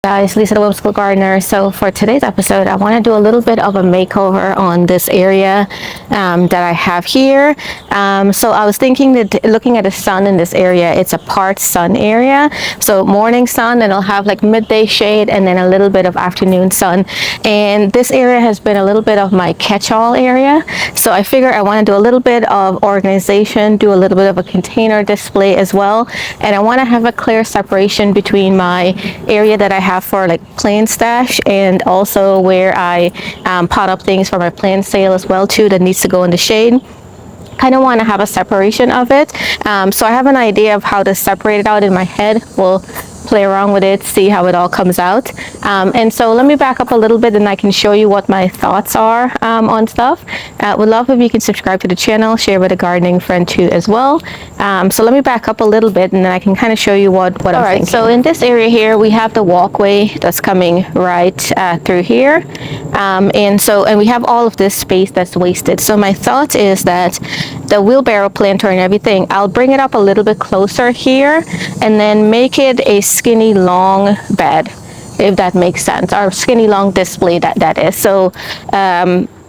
Guys, Lisa the Whimsical Gardener. So for today's episode, I want to do a little bit of a makeover on this area that I have here. So I was thinking that looking at the sun in this area, it's a part sun area. So morning sun, and I'll have like midday shade and then a little bit of afternoon sun. And this area has been a little bit of my catch-all area. So I figure I want to do a little bit of organization, do a little bit of a container display as well. And I want to have a clear separation between my area that I have for like plant stash and also where I pot up things for my plant sale as well too that needs to go in the shade. Kind of want to have a separation of it. So I have an idea of how to separate it out in my head. We'll play around with it, see how it all comes out. And so let me back up a little bit and I can show you what my thoughts are on stuff. Would love if you can subscribe to the channel, share with a gardening friend too as well. So let me back up a little bit and then I can kind of show you what I'm thinking. So in this area here, we have the walkway that's coming right through here. And we have all of this space that's wasted. So my thought is that the wheelbarrow planter and everything, I'll bring it up a little bit closer here and then make it a skinny long bed, if that makes sense, or skinny long display that is. So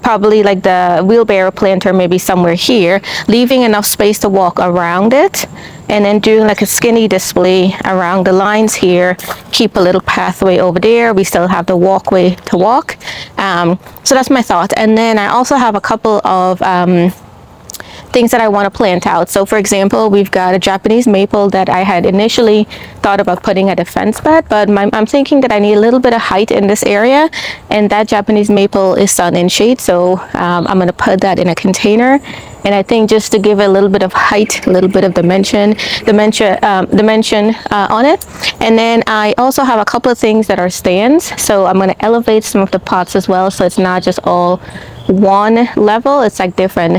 probably like the wheelbarrow planter maybe somewhere here, leaving enough space to walk around it, and then doing like a skinny display around the lines here. Keep a little pathway over there. We still have the walkway to walk. So that's my thought. And then I also have a couple of things that I want to plant out. So for example, we've got a Japanese maple that I had initially thought about putting at a fence bed, but I'm thinking that I need a little bit of height in this area, and that Japanese maple is sun and shade, so I'm going to put that in a container. And I think just to give it a little bit of height, a little bit of dimension on it. And then I also have a couple of things that are stands, so I'm going to elevate some of the pots as well, so it's not just all one level, it's like different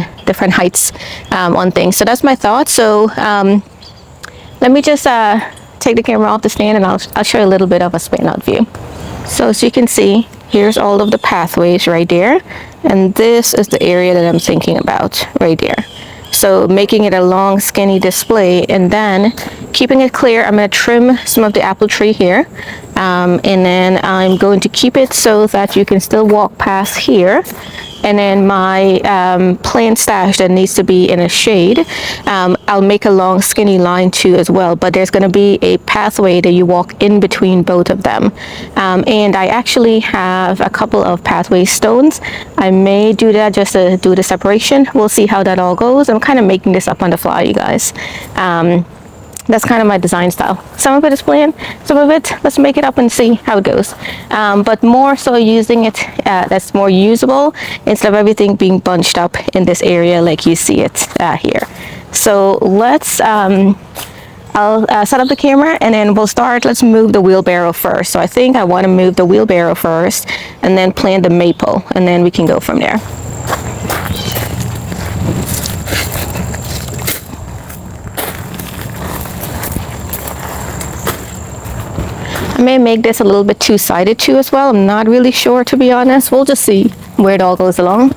heights on things. So that's my thought. So let me just take the camera off the stand and I'll show you a little bit of a span out view. So as you can see, here's all of the pathways right there, and this is the area that I'm thinking about right there. So making it a long skinny display, and then keeping it clear, I'm going to trim some of the apple tree here, and then I'm going to keep it so that you can still walk past here. And then my plant stash that needs to be in a shade, I'll make a long skinny line too as well, but there's going to be a pathway that you walk in between both of them. And I actually have a couple of pathway stones. I may do that just to do the separation. We'll see how that all goes. I'm kind of making this up on the fly, you guys. That's kind of my design style. Some of it is planned, some of it, let's make it up and see how it goes. But more so using it that's more usable instead of everything being bunched up in this area like you see it here. So let's, I'll set up the camera and then we'll start. Let's move the wheelbarrow first. So I think I want to move the wheelbarrow first and then plant the maple, and then we can go from there. I may make this a little bit two-sided too as well. I'm not really sure, to be honest. We'll just see where it all goes along.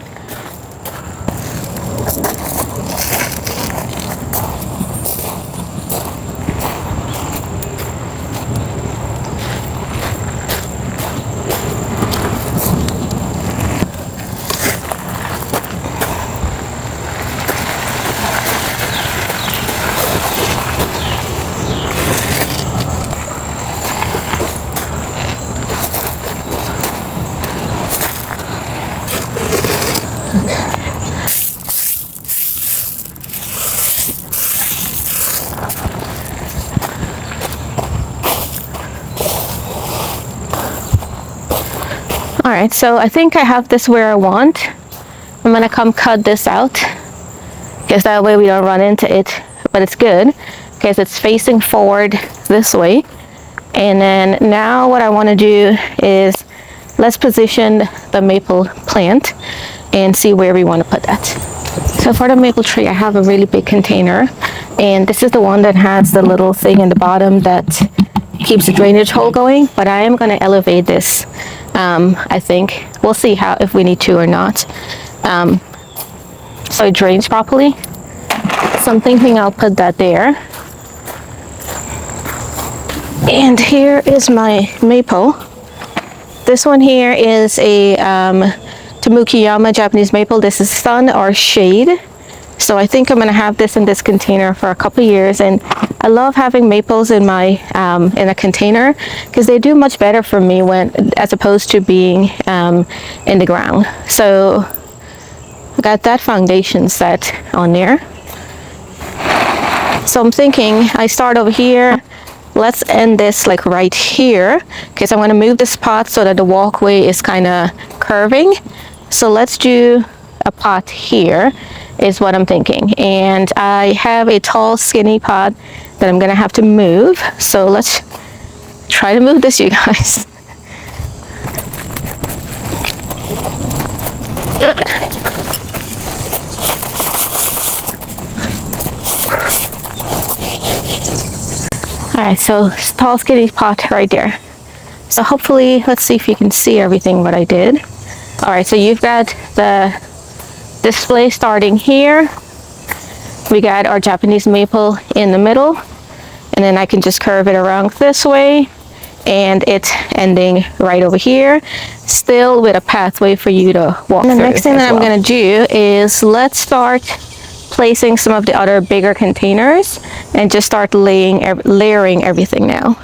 Alright, so I think I have this where I want. I'm going to come cut this out, because that way we don't run into it, but it's good because it's facing forward this way. And then now what I want to do is let's position the maple plant and see where we want to put that. So for the maple tree, I have a really big container, and this is the one that has the little thing in the bottom that keeps the drainage hole going, but I am going to elevate this. I think we'll see if we need to or not, so it drains properly. So I'm thinking I'll put that there, And here is my maple. This one here is a Tamukiyama Japanese maple. This is sun or shade. So I think I'm going to have this in this container for a couple of years. And I love having maples in my in a container because they do much better for me as opposed to being in the ground. So I got that foundation set on there. So I'm thinking I start over here. Let's end this like right here because I'm going to move this pot so that the walkway is kind of curving. So let's do a pot here is what I'm thinking. And I have a tall skinny pot that I'm going to have to move. So let's try to move this, you guys. Alright, so tall skinny pot right there. So hopefully, let's see if you can see everything what I did. Alright, so you've got the display starting here. We got our Japanese maple in the middle. And then I can just curve it around this way. And it's ending right over here. Still with a pathway for you to walk through. The next thing that I'm going to do is let's start placing some of the other bigger containers and just start layering everything now.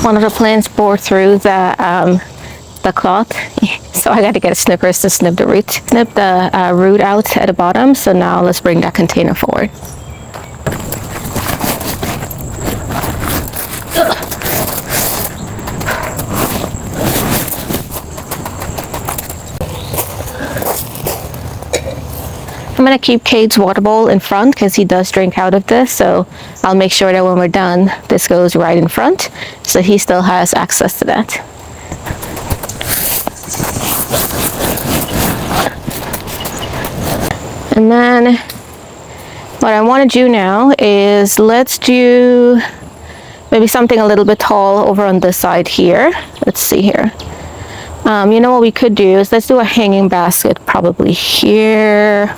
One of the plants bore through the cloth, so I got to get snippers to snip the root. Snip the root out at the bottom. So now let's bring that container forward. I'm going to keep Cade's water bowl in front because he does drink out of this, so I'll make sure that when we're done, this goes right in front, so he still has access to that. And then what I want to do now is let's do maybe something a little bit tall over on this side here. Let's see here. You know what we could do is let's do a hanging basket probably here.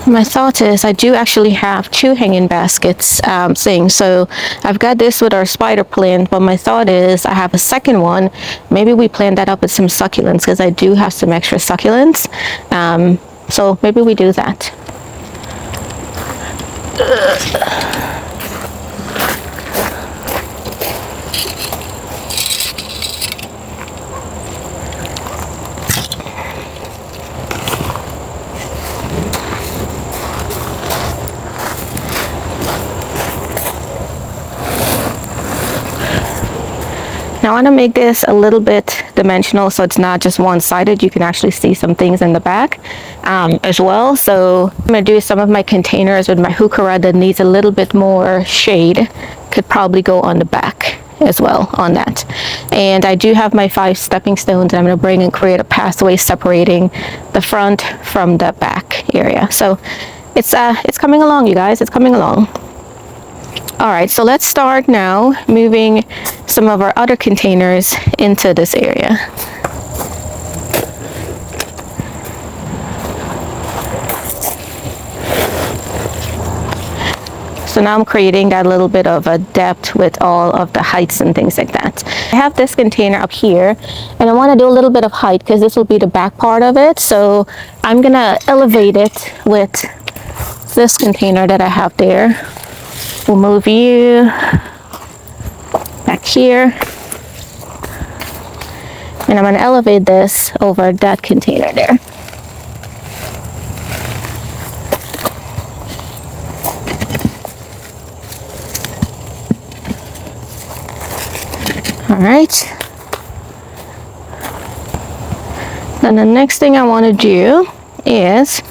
My thought is I do actually have two hanging baskets things. So I've got this with our spider plant, but my thought is I have a second one. Maybe we plant that up with some succulents because I do have some extra succulents. So maybe we do that. Now I want to make this a little bit dimensional so it's not just one-sided. You can actually see some things in the back as well. So I'm going to do some of my containers with my heuchera that needs a little bit more shade. Could probably go on the back as well on that. And I do have my 5 stepping stones that I'm going to bring and create a pathway separating the front from the back area. So it's coming along, you guys. It's coming along. All right, so let's start now moving some of our other containers into this area. So now I'm creating that little bit of a depth with all of the heights and things like that. I have this container up here and I want to do a little bit of height because this will be the back part of it. So I'm gonna elevate it with this container that I have there. We'll move you back here. And I'm going to elevate this over that container there. All right. Then the next thing I want to do is,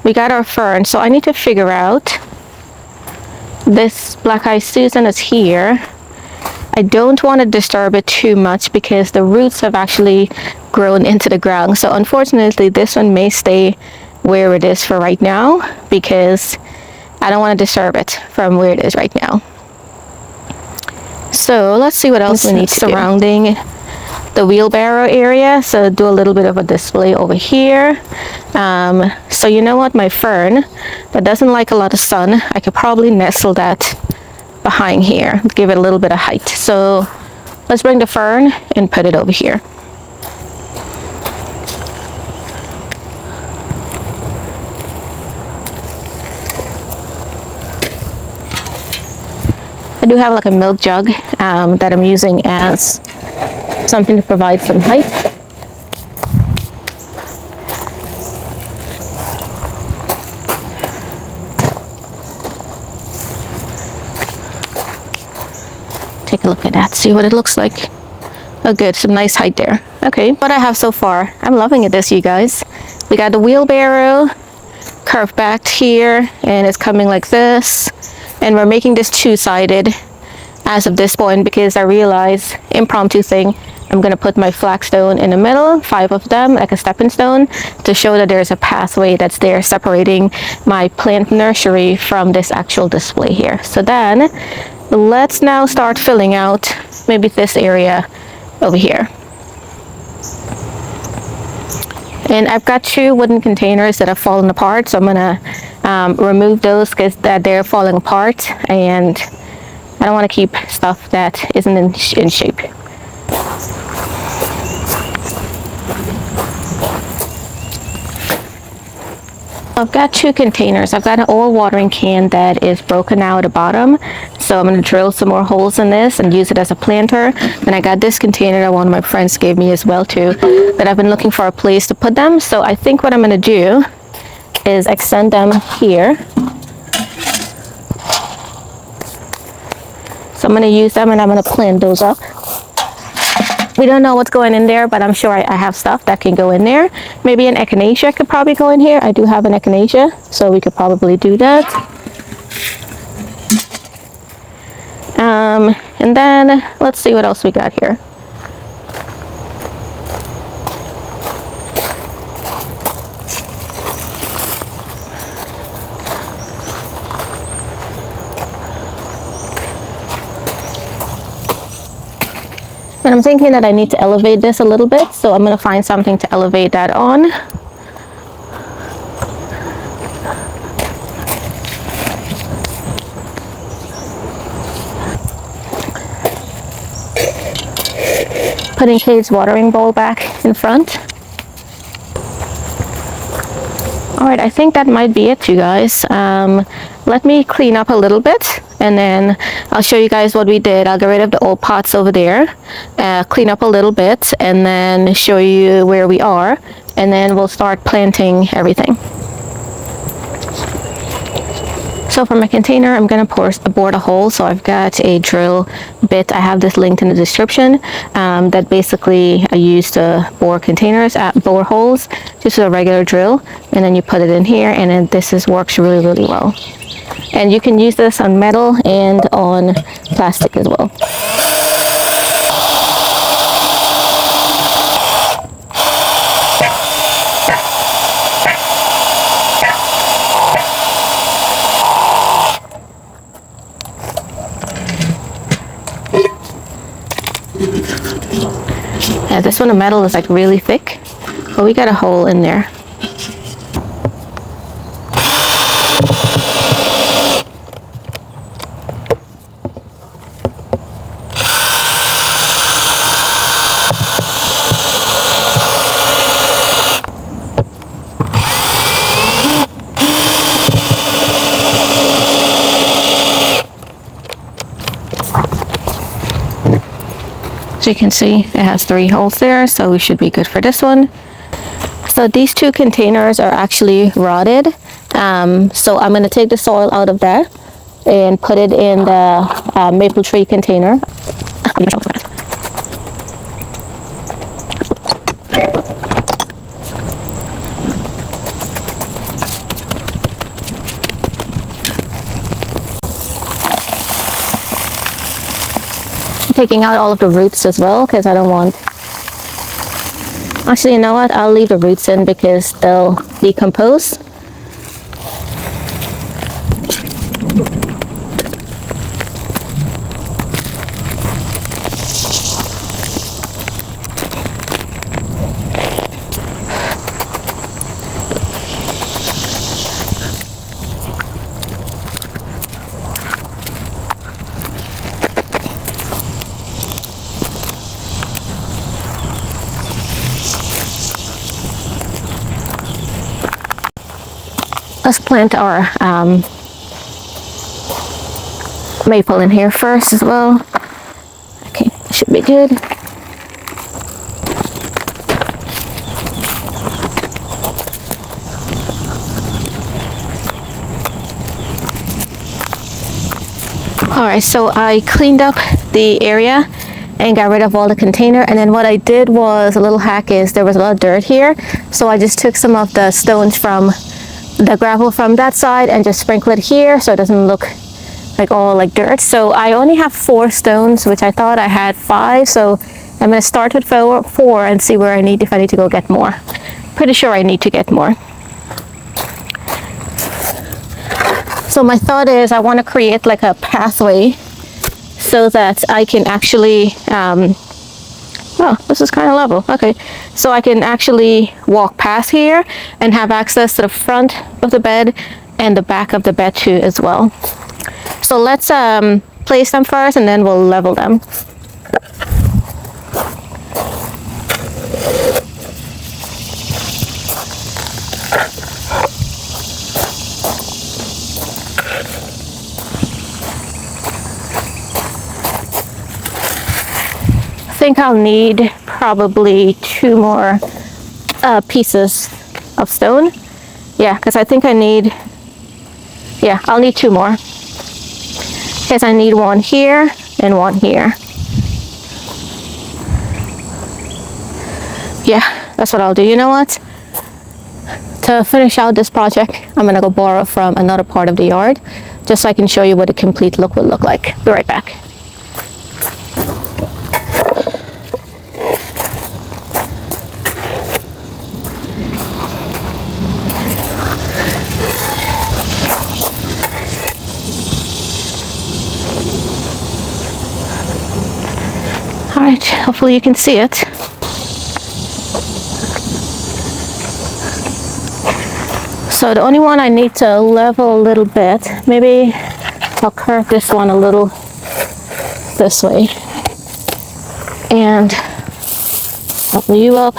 we got our fern, so I need to figure out, this black-eyed Susan is here. I don't want to disturb it too much because the roots have actually grown into the ground. So unfortunately, this one may stay where it is for right now because I don't want to disturb it from where it is right now. So let's see what else we need surrounding the wheelbarrow area. So do a little bit of a display over here. So you know what, my fern that doesn't like a lot of sun, I could probably nestle that behind here, give it a little bit of height. So let's bring the fern and put it over here. I do have like a milk jug that I'm using as something to provide some height. Take a look at that, see what it looks like. Oh good, some nice height there. Okay, what I have so far, I'm loving it, this, you guys. We got the wheelbarrow curved back here and it's coming like this. And we're making this two-sided as of this point because I realize, impromptu thing, I'm going to put my flagstone in the middle, 5 of them, like a stepping stone, to show that there's a pathway that's there separating my plant nursery from this actual display here. So then, let's now start filling out maybe this area over here. And I've got 2 wooden containers that have fallen apart, so I'm gonna remove those because they're falling apart, and I don't want to keep stuff that isn't in shape. I've got 2 containers. I've got an oil watering can that is broken out at the bottom, so I'm going to drill some more holes in this and use it as a planter. Then I got this container that one of my friends gave me as well too, that I've been looking for a place to put them. So I think what I'm going to do is extend them here. So I'm going to use them and I'm going to plant those up. We don't know what's going in there, but I'm sure I have stuff that can go in there. Maybe an echinacea could probably go in here. I do have an echinacea, so we could probably do that. And then let's see what else we got here. And I'm thinking that I need to elevate this a little bit, so I'm going to find something to elevate that on. Putting Kate's watering bowl back in front. Alright, I think that might be it, you guys. Let me clean up a little bit and then I'll show you guys what we did. I'll get rid of the old pots over there, clean up a little bit, and then show you where we are, and then we'll start planting everything. So for my container, I'm going to bore a hole. So I've got a drill bit. I have this linked in the description. That basically I use to bore containers, bore holes, just with a regular drill. And then you put it in here, and then works really, really well. And you can use this on metal and on plastic as well. Yeah, this one of metal is like really thick, but we got a hole in there. You can see it has 3 holes there, so we should be good for this one. So these 2 containers are actually rotted, so I'm going to take the soil out of that and put it in the maple tree container. taking out all of the roots as well because I don't want. Actually, you know what? I'll leave the roots in because they'll decompose. Let's plant our maple in here first as well. Okay, should be good. Alright, so I cleaned up the area and got rid of all the container, and then what I did was, a little hack is, there was a lot of dirt here, so I just took some of the stones from the gravel from that side and just sprinkle it here so it doesn't look like all like dirt. So I only have 4 stones, which I thought I had 5, so I'm going to start with 4 and see where I need, if I need to go get more. Pretty sure I need to get more. So my thought is I want to create like a pathway so that I can actually oh, this is kind of level. Okay, so I can actually walk past here and have access to the front of the bed and the back of the bed too as well. So let's place them first and then we'll level them. I think I'll need probably 2 more pieces of stone. Yeah, because I think I need, yeah, I'll need 2 more. Because I need 1 here and 1 here. Yeah, that's what I'll do. You know what? To finish out this project, I'm gonna go borrow from another part of the yard, just so I can show you what the complete look will look like. Be right back. Alright, hopefully you can see it. So the only one I need to level a little bit, maybe I'll curve this one a little this way. And level you up.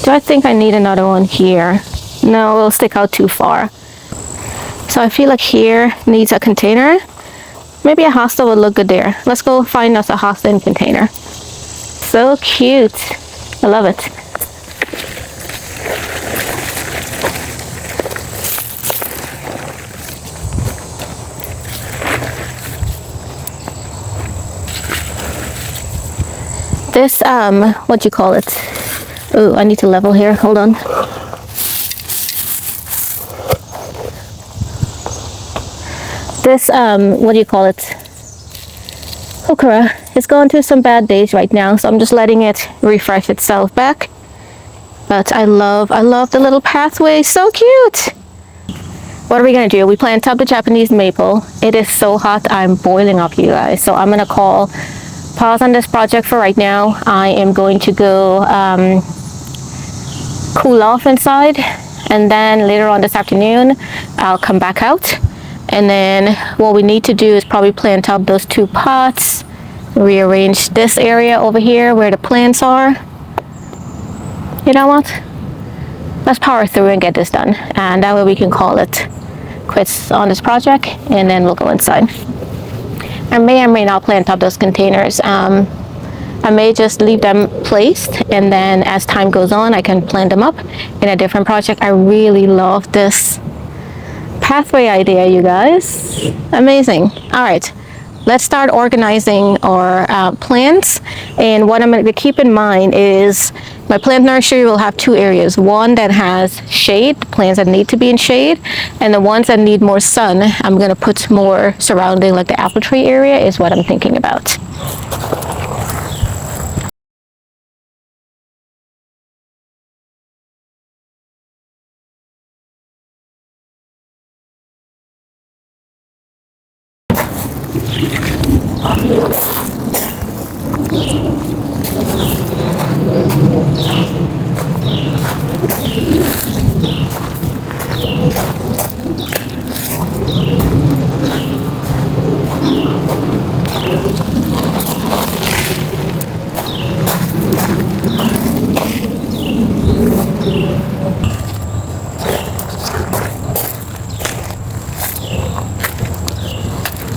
Do I think I need another one here? No, it'll stick out too far. So I feel like here needs a container. Maybe a hosta would look good there. Let's go find us a hosta and container. So cute. I love it. This, what do you call it? Oh, I need to level here. Hold on. This, what do you call it? Okra. It's going through some bad days right now, so I'm just letting it refresh itself back. But I love the little pathway. So cute. What are we gonna do? We plant up the Japanese maple. It is so hot, I'm boiling up, you guys. So I'm gonna pause on this project for right now. I am going to go cool off inside, and then later on this afternoon I'll come back out, and then what we need to do is probably plant up those 2 pots, rearrange this area over here where the plants are. You know what? Let's power through and get this done, and that way we can call it quits on this project, and then we'll go inside. I may or may not plant up those containers. I may just leave them placed, and then as time goes on, I can plant them up in a different project. I really love this pathway idea, you guys. Amazing. All right, let's start organizing our plants. And what I'm going to keep in mind is my plant nursery will have two areas. One that has shade, plants that need to be in shade, and the ones that need more sun, I'm going to put more surrounding, like the apple tree area is what I'm thinking about.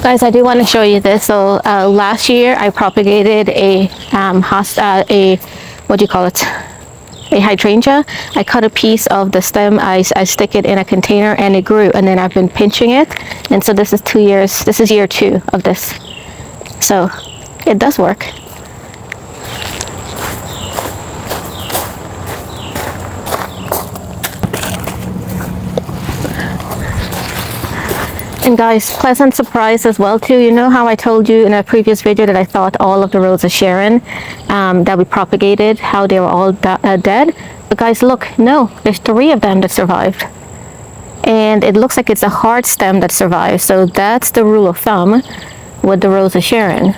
Guys, I do want to show you this. So last year I propagated a what do you call it? A hydrangea. I cut a piece of the stem, I stick it in a container, and it grew, and then I've been pinching it, and so this is 2 years, this is year 2 of this. So it does work. And guys, pleasant surprise as well too. You know how I told you in a previous video that I thought all of the Rose of Sharon that we propagated, how they were all dead? But guys, look, no, there's 3 of them that survived. And it looks like it's a hard stem that survived. So that's the rule of thumb with the Rose of Sharon.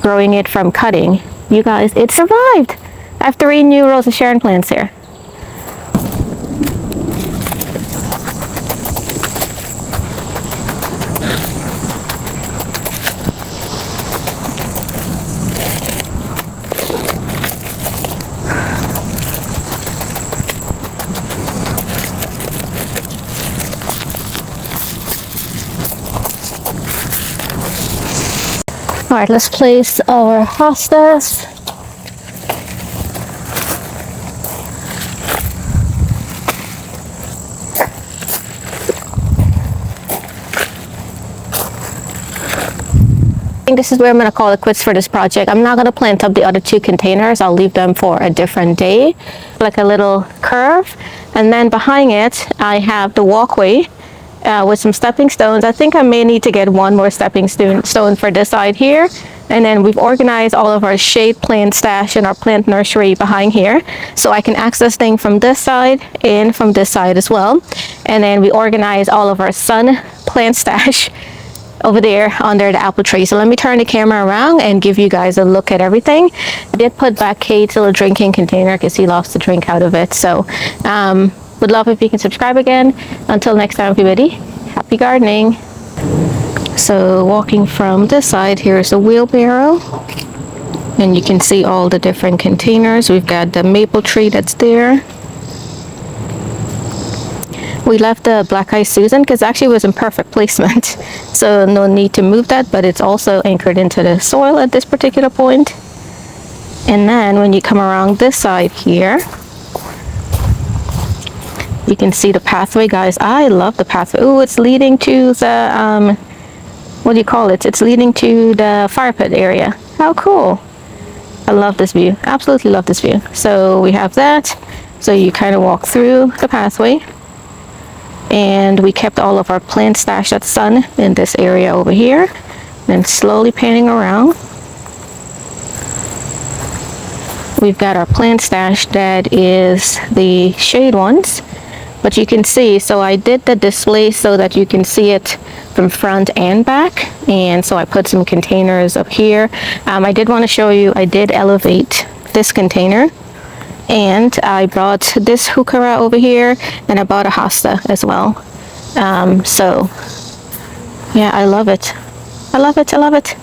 Growing it from cutting. You guys, it survived. I have 3 new Rose of Sharon plants here. All right, let's place our hostas. I think this is where I'm going to call it quits for this project. I'm not going to plant up the other 2 containers. I'll leave them for a different day, like a little curve. And then behind it, I have the walkway with some stepping stones. I think I may need to get one more stepping stone for this side here. And then we've organized all of our shade plant stash and our plant nursery behind here. So I can access things from this side and from this side as well. And then we organize all of our sun plant stash over there under the apple tree. So let me turn the camera around and give you guys a look at everything. I did put back Kate's little drinking container because he loves to drink out of it. So would love if you can subscribe again. Until next time, everybody, happy gardening. So walking from this side, here's a wheelbarrow, and you can see all the different containers. We've got the maple tree that's there. We left the black-eyed Susan because actually it was in perfect placement, so no need to move that, but it's also anchored into the soil at this particular point. And then when you come around this side here, you can see the pathway, guys. I love the pathway. Oh, it's leading to the what do you call it? It's leading to the fire pit area. How cool. I love this view. Absolutely love this view. So we have that. So you kind of walk through the pathway. And we kept all of our plant stash at sun in this area over here. Then slowly panning around. We've got our plant stash that is the shade ones. But you can see, so I did the display so that you can see it from front and back. And so I put some containers up here. I did want to show you, I did elevate this container. And I brought this heuchera over here, and I bought a hosta as well. So yeah, I love it. I love it. I love it.